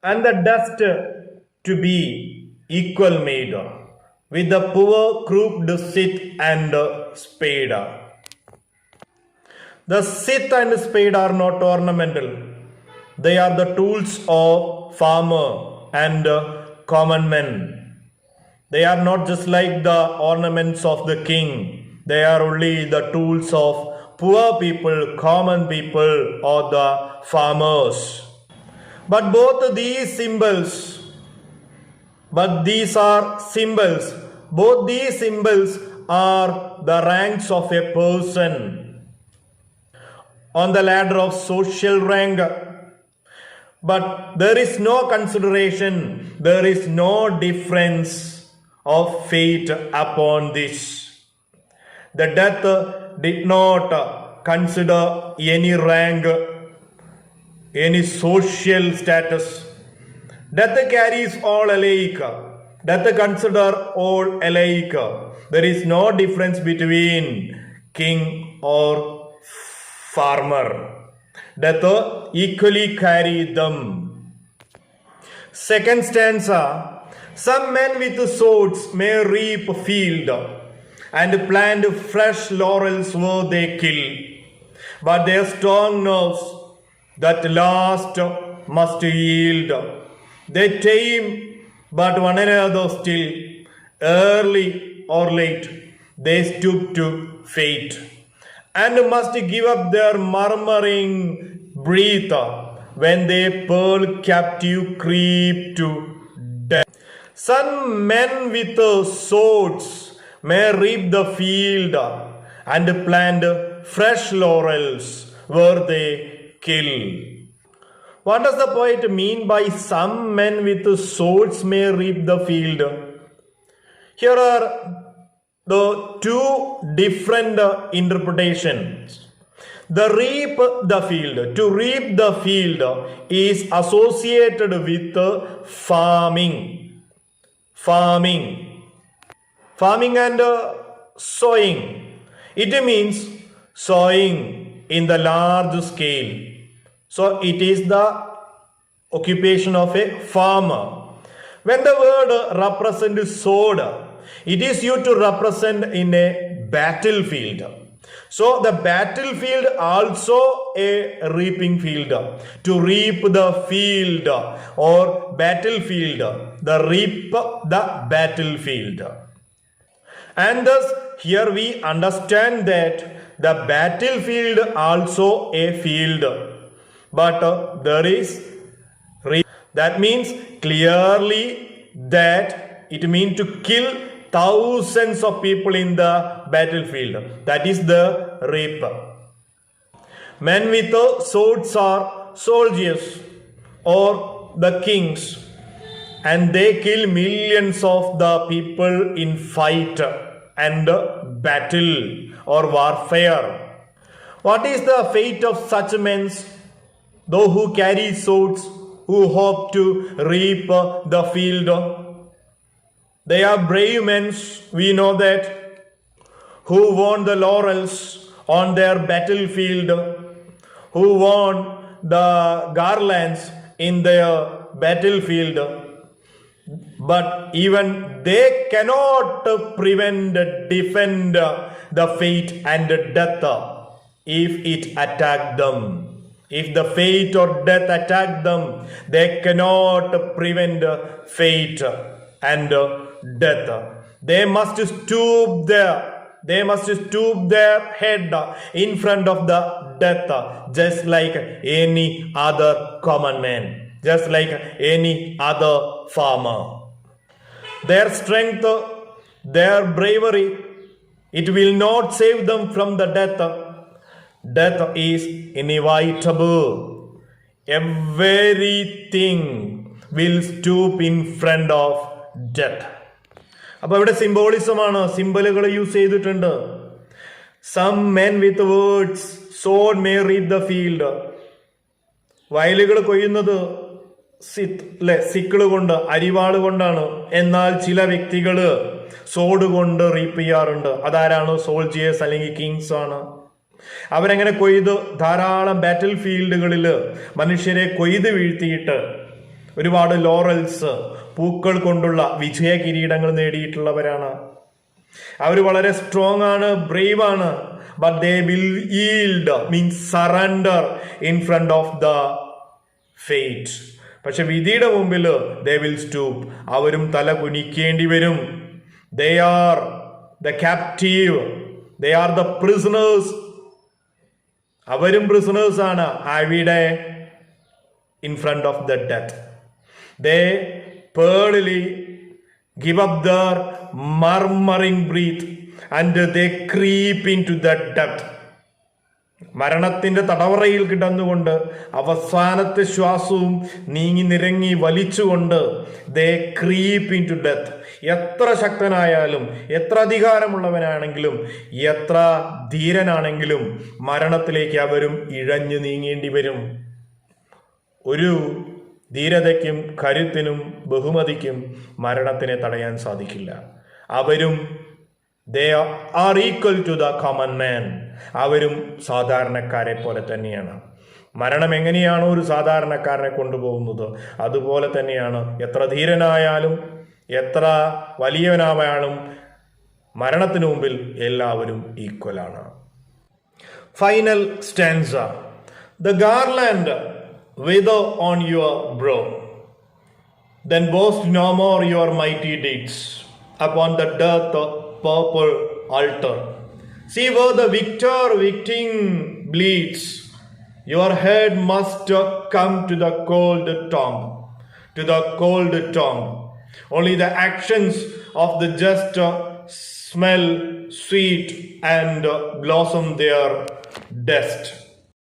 and the dust to be equal made, with the poor crooked scythe and spade. The scythe and spade are not ornamental. They are the tools of farmer and common men. They are not just like the ornaments of the king. They are only the tools of poor people, common people, or the farmers. But these are symbols. Both these symbols are the ranks of a person on the ladder of social rank. But there is no consideration, there is no difference of fate upon this. The death did not consider any rank, any social status. Death carries all alike. Death consider all alike. There is no difference between king or farmer. Death equally carry them. Second stanza. Some men with swords may reap field and plant fresh laurels where they kill, but their strong nerves that last must yield. They tame but one another still, early or late they stoop to fate, and must give up their murmuring breath when they pearl captive creep to death. Some men with swords may reap the field and plant fresh laurels where they kill. What does the poet mean by some men with swords may reap the field? Here are the two different interpretations. The reap the field. To reap the field is associated with farming. Farming and sowing. It means sowing in the large scale. So it is the occupation of a farmer. When the word represents sword, it is used to represent in a battlefield. So the battlefield also a reaping field. To reap the field or battlefield, the reap the battlefield. And thus here we understand that the battlefield also a field. But there is that means clearly that it means to kill thousands of people in the battlefield. That is the rape. Men with swords are soldiers or the kings, and they kill millions of the people in fight and battle or warfare. What is the fate of such men, those who carry swords, who hope to reap the field? They are brave men, we know that, who won the laurels on their battlefield, who won the garlands in their battlefield. But even they cannot defend the fate and death if it attacked them. If the fate or death attack them, they cannot prevent fate and death. They must stoop their head in front of the death, just like any other common man, just like any other farmer. Their strength, their bravery, it will not save them from the death. Death is inevitable. Everything will stoop in front of death. അപ്പോൾ ഇവിടെ സിംബോളിസമാണ്, സിംബലുകൾ use ചെയ്തിട്ടുണ്ട്. Some men with words sword may reap the field. വയലുകൾ കൊയ്യുന്നത് സിക്കിള് കൊണ്ട്, അരിവാള് കൊണ്ടാണ്. എന്നാൽ ചില വ്യക്തികൾ സോഡ് കൊണ്ട് റീപ്പ് ചെയ്യാറുണ്ട്. അതാരാണ്? സോൾജിയേഴ്സ് അല്ലെങ്കിൽ കിങ്സ് ആണ്. അവരങ്ങനെ കൊയ്ത് ധാരാളം ബാറ്റിൽ ഫീൽഡുകളിൽ മനുഷ്യരെ കൊയ്ത് വീഴ്ത്തിയിട്ട് ഒരുപാട് ലോറൽസ്, പൂക്കൾ കൊണ്ടുള്ള വിജയ കിരീടങ്ങൾ നേടിയിട്ടുള്ളവരാണ്. അവർ വളരെ സ്ട്രോങ് ആണ്, ബ്രേവ് ആണ്. But they will yield, means surrender in front of the fate. പക്ഷെ വിധിയുടെ മുമ്പിൽ ദേ വിൽ സ്റ്റൂപ്പ്, അവരും തല കുനിക്കേണ്ടി വരും. They are the captive, they are the prisoners. അവരും പ്രിസണേഴ്സ് ആണ് അവിടെ in front of the death. They pearlily give up their murmuring breath and they creep into the depth. മരണത്തിന്റെ തടവറയിൽ കിടന്നുകൊണ്ട് അവസാനത്തെ ശ്വാസവും നീങ്ങി നിരങ്ങി വലിച്ചുകൊണ്ട് they creep into death. എത്ര ശക്തനായാലും, എത്ര അധികാരമുള്ളവനാണെങ്കിലും, എത്ര ധീരനാണെങ്കിലും മരണത്തിലേക്ക് അവരും ഇഴഞ്ഞു നീങ്ങേണ്ടി വരും. ഒരു ധീരതയ്ക്കും കരുത്തിനും ബഹുമതിക്കും മരണത്തിനെ തടയാൻ സാധിക്കില്ല. അവരും they are equal to the common man. അവരും സാധാരണക്കാരെ പോലെ തന്നെയാണ്. മരണം എങ്ങനെയാണോ ഒരു സാധാരണക്കാരനെ കൊണ്ടുപോകുന്നത്, അതുപോലെ തന്നെയാണ് എത്ര ധീരനായാലും എത്ര വലിയവനായാലും മരണത്തിനു മുമ്പിൽ എല്ലാവരും ഈക്വലാണ്. Final stanza. The garland wither on your brow, then boast no more your mighty deeds upon the death purple altar. See where the victim bleeds, your head must come to the cold tomb, to the cold tomb. Only the actions of the just smell sweet and blossom their dust.